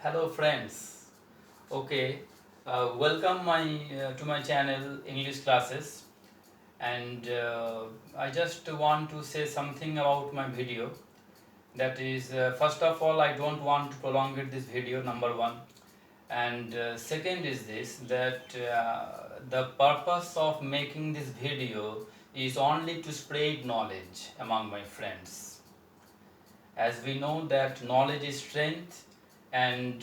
Hello friends. Okay, welcome to my channel English classes, and I just want to say something about my video. That is, first of all, I don't want to prolong it, this video, number one, and second is this, that the purpose of making this video is only to spread knowledge among my friends, as we know that knowledge is strength, and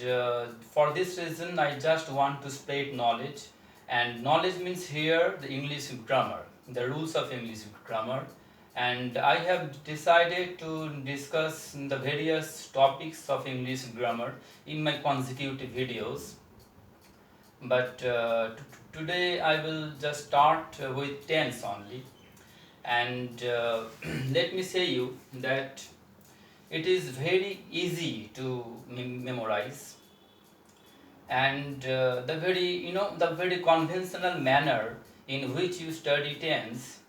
for this reason I just want to spread knowledge. And knowledge means here the English grammar, the rules of English grammar, and I have decided to discuss the various topics of English grammar in my consecutive videos. But today I will just start with tense only, and let me say you that it is very easy to memorize, and the very conventional manner in which you study tense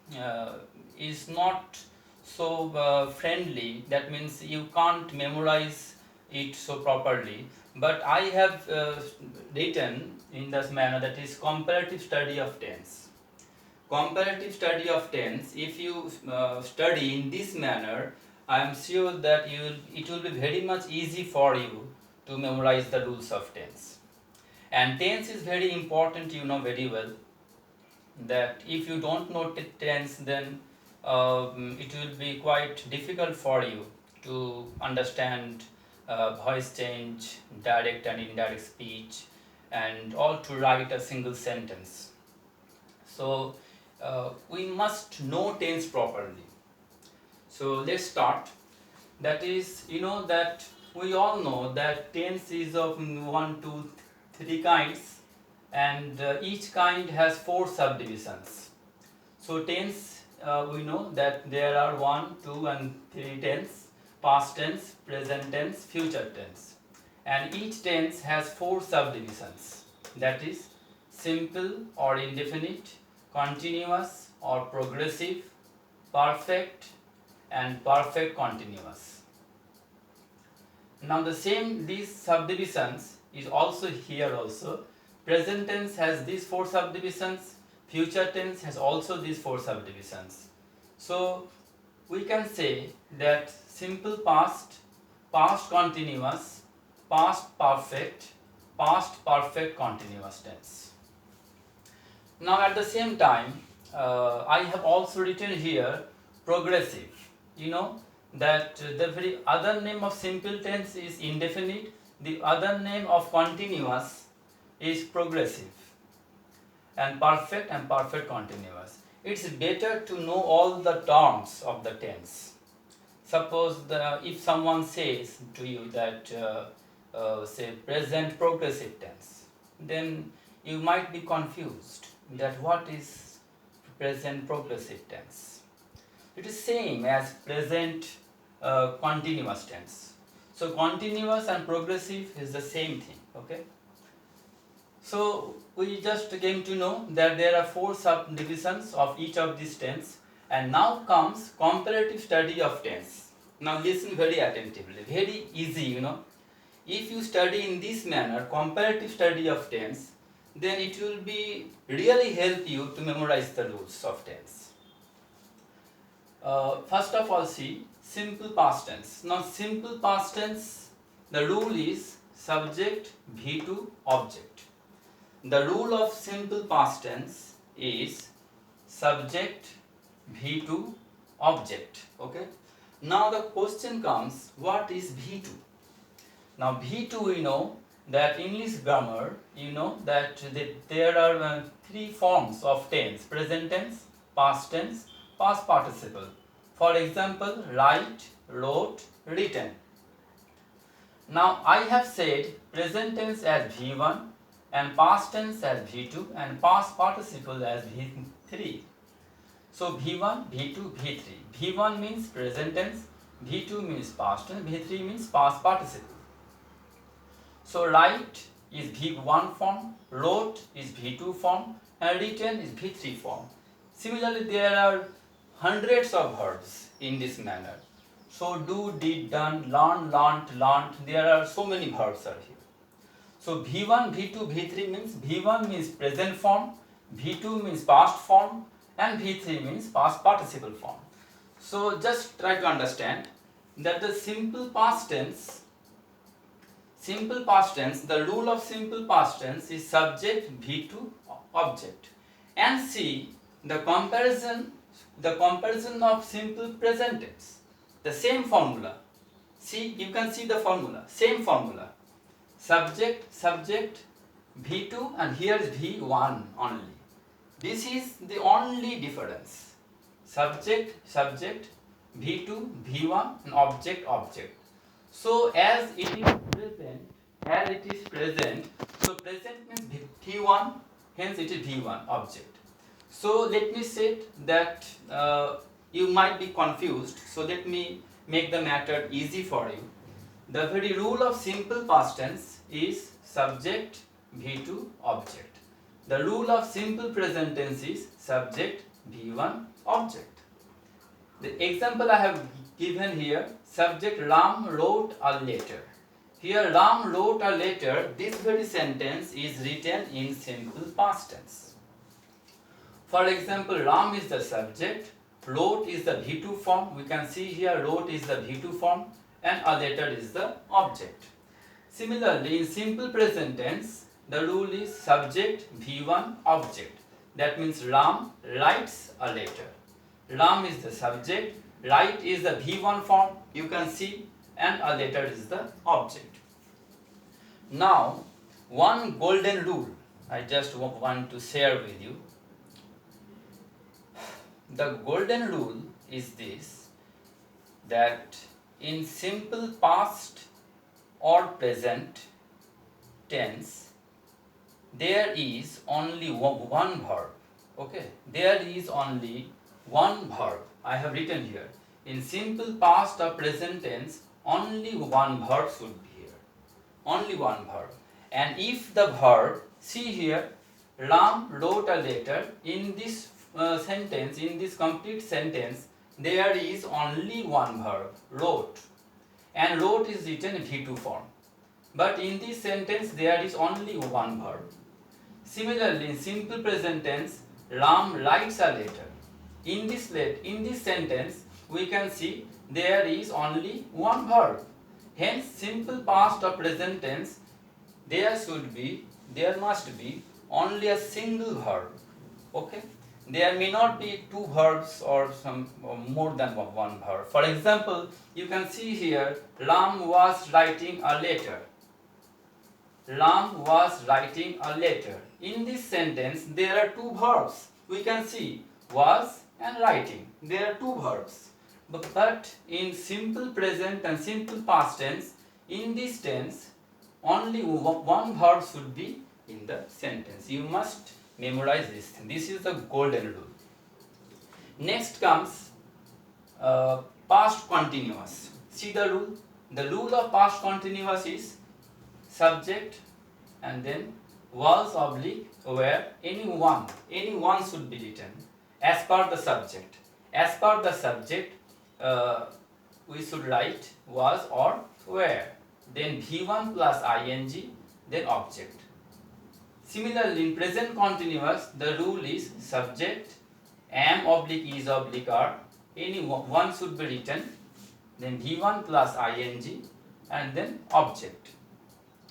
is not so friendly. That means you can't memorize it so properly, but I have written in this manner, that is comparative study of tense. Comparative study of tense, if you study in this manner, I am sure that it will be very much easy for you to memorize the rules of tense. And tense is very important, you know very well, that if you don't know tense, then it will be quite difficult for you to understand voice change, direct and indirect speech, and all to write a single sentence. So we must know tense properly. So let's start. That is, that we all know that tense is of one, two, three kinds, and each kind has four subdivisions. So tense, we know that there are 1, 2, and 3 tense: past tense, present tense, future tense, and each tense has four subdivisions. That is simple or indefinite, continuous or progressive, perfect, and perfect continuous. Now these subdivisions is also here also. Present tense has these four subdivisions, future tense has also these four subdivisions. So we can say that simple past, past continuous, past perfect, past perfect continuous tense. Now at the same time, I have also written here progressive. You know that the very other name of simple tense is indefinite, the other name of continuous is progressive, and perfect continuous. It's better to know all the terms of the tense. Suppose if someone says to you that say present progressive tense, then you might be confused that what is present progressive tense. It is same as present continuous tense. So continuous and progressive is the same thing. Okay. So we just came to know that there are four subdivisions of each of these tense, and now comes comparative study of tense. Now listen very attentively. Very easy, If you study in this manner, comparative study of tense, then it will be really help you to memorize the rules of tense. First of all, see simple past tense. Now simple past tense, the rule is subject V2 object. The rule of simple past tense is subject V2 object. Okay. Now the question comes, what is V2? Now V2, we know that English grammar, that there are three forms of tense: present tense, past tense, past participle. For example, write, wrote, written. Now I have said present tense as V1 and past tense as V2 and past participle as V3. So V1, V2, V3. V1 means present tense, V2 means past tense, V3 means past participle. So write is V1 form, wrote is V2 form, and written is V3 form. Similarly, there are hundreds of verbs in this manner. So do, did, done, learn, learnt, learnt. There are so many verbs are here. So V1, V2, V3 means V1 means present form, V2 means past form, and V3 means past participle form. So just try to understand that the simple past tense, the rule of simple past tense is subject V2 object. And see the comparison of simple present tense. The same formula. See, you can see the formula, same formula. Subject V2 and here is V1 only. This is the only difference. Subject V2 V1 and object. So as it is present, so present means V1, hence it is V1 object. So let me say that you might be confused, so let me make the matter easy for you. The very rule of simple past tense is subject V2 object. The rule of simple present tense is subject V1 object. The example I have given here, subject Ram wrote a letter. Here Ram wrote a letter, this very sentence is written in simple past tense. For example, Ram is the subject, wrote is the V2 form. We can see here wrote is the V2 form and a letter is the object. Similarly, in simple present tense, the rule is subject V1 object. That means Ram writes a letter. Ram is the subject, write is the V1 form, you can see, and a letter is the object. Now, one golden rule I just want to share with you. The golden rule is this, that in simple past or present tense, there is only one verb. Okay, there is only one verb. I have written here. In simple past or present tense, only one verb should be here. Only one verb. And if the verb, see here, Ram wrote a letter, in this sentence, in this complete sentence, there is only one verb, wrote. And wrote is written in V2 form. But in this sentence, there is only one verb. Similarly, in simple present tense, Ram writes a letter. In this sentence, we can see there is only one verb. Hence, simple past or present tense, there must be only a single verb. Okay? There may not be two verbs or more than one verb. For example, you can see here, Ram was writing a letter. Ram was writing a letter. In this sentence, there are two verbs. We can see was and writing. There are two verbs. But in simple present and simple past tense, in this tense, only one verb should be in the sentence. You must memorize this thing. This is the golden rule. Next comes past continuous. See the rule? The rule of past continuous is subject and then was oblique where any one should be written as per the subject. As per the subject, we should write was or where, then V1 plus ing, then object. Similarly, in present continuous, the rule is subject, am oblique is oblique are, any one should be written, then V1 plus ing, and then object.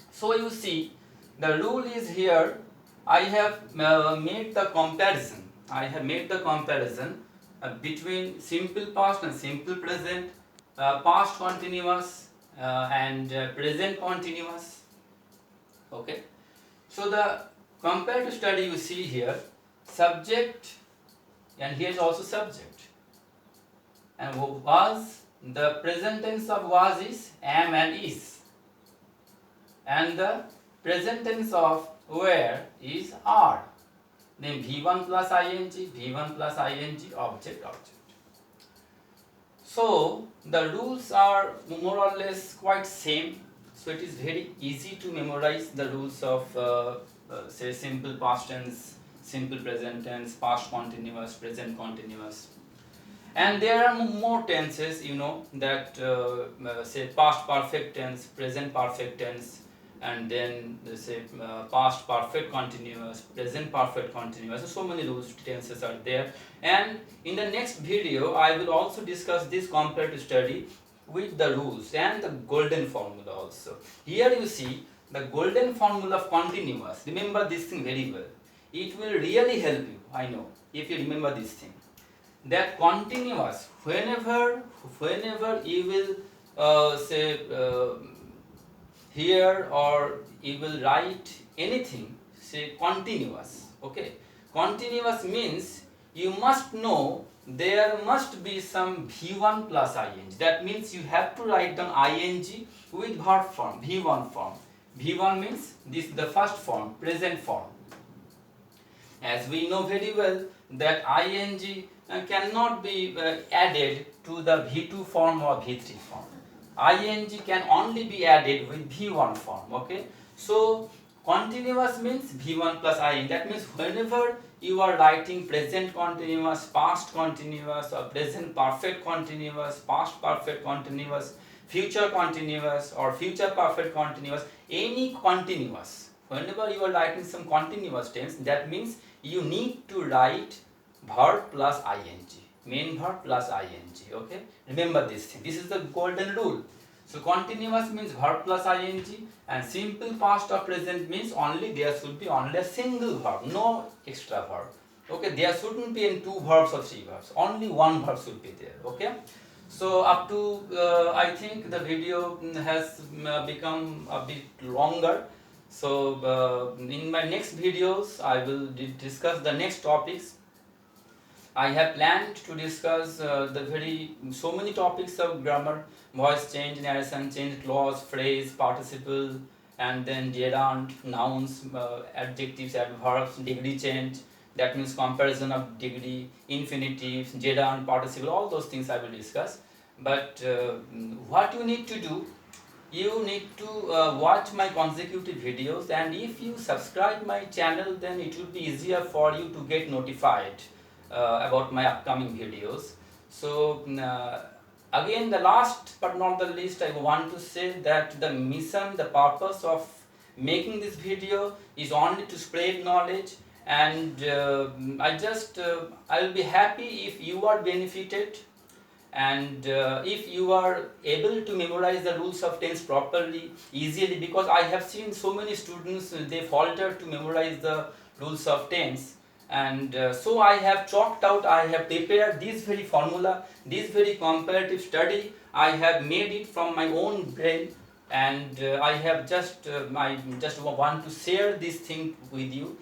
So you see, the rule is here, I have made the comparison. Between simple past and simple present, past continuous and present continuous. Okay. So the comparative study you see here, subject, and here is also subject. And was, the present tense of was is am and is. And the present tense of where is are. Then V1 plus ing, object. So the rules are more or less quite same. So it is very easy to memorize the rules of say simple past tense, simple present tense, past continuous, present continuous. And there are more tenses, that say past perfect tense, present perfect tense, and then they say past perfect continuous, present perfect continuous. So many rules tenses are there, and in the next video I will also discuss this comparative study with the rules and the golden formula also. Here you see the golden formula of continuous. Remember this thing very well. It will really help you, I know, if you remember this thing. That continuous, whenever you will here or you will write anything, say continuous. Okay, continuous means you must know there must be some v1 plus ing. That means you have to write down ing with verb form, v1 form. V1 means this is the first form, present form. As we know very well that ing cannot be added to the v2 form or v3 form. Ing can only be added with v1 form. Okay, so continuous means v1 plus ing. That means whenever you are writing present continuous, past continuous, or present perfect continuous, past perfect continuous, future continuous, or future perfect continuous, any continuous, whenever you are writing some continuous tense, that means you need to write verb plus ing, main verb plus ing. Okay, remember this thing. This is the golden rule. So continuous means verb plus ing, and simple past or present means only there should be only a single verb, no extra verb. Okay, there shouldn't be in two verbs or three verbs, only one verb should be there. Okay, so up to I think the video has become a bit longer. So in my next videos I will discuss the next topics. I have planned to discuss so many topics of grammar: voice change, narration change, clause, phrase, participle, and then gerund, nouns, adjectives, adverbs, degree change. That means comparison of degree, infinitive, gerund, participle. All those things I will discuss. But what you need to do, you need to watch my consecutive videos, and if you subscribe my channel, then it will be easier for you to get notified about my upcoming videos. So again, the last but not the least, I want to say that the mission, the purpose of making this video is only to spread knowledge, and I will be happy if you are benefited, and if you are able to memorize the rules of tense properly, easily, because I have seen so many students, they falter to memorize the rules of tense, and so I have chalked out, I have prepared this very formula, this very comparative study. I have made it from my own brain, and I have just want to share this thing with you.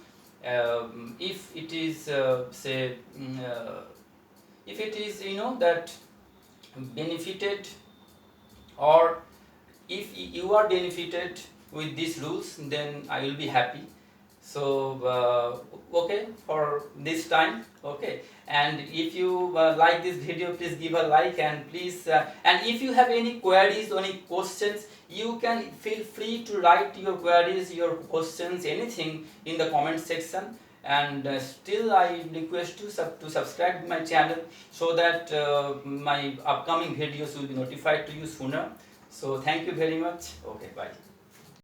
If it is if it is that benefited, or if you are benefited with these rules, then I will be happy. So okay, for this time. Okay, and if you like this video, please give a like, and please and if you have any queries or any questions, you can feel free to write your queries, your questions, anything in the comment section. And still I request you to subscribe to my channel, so that my upcoming videos will be notified to you sooner. So thank you very much. Okay, bye.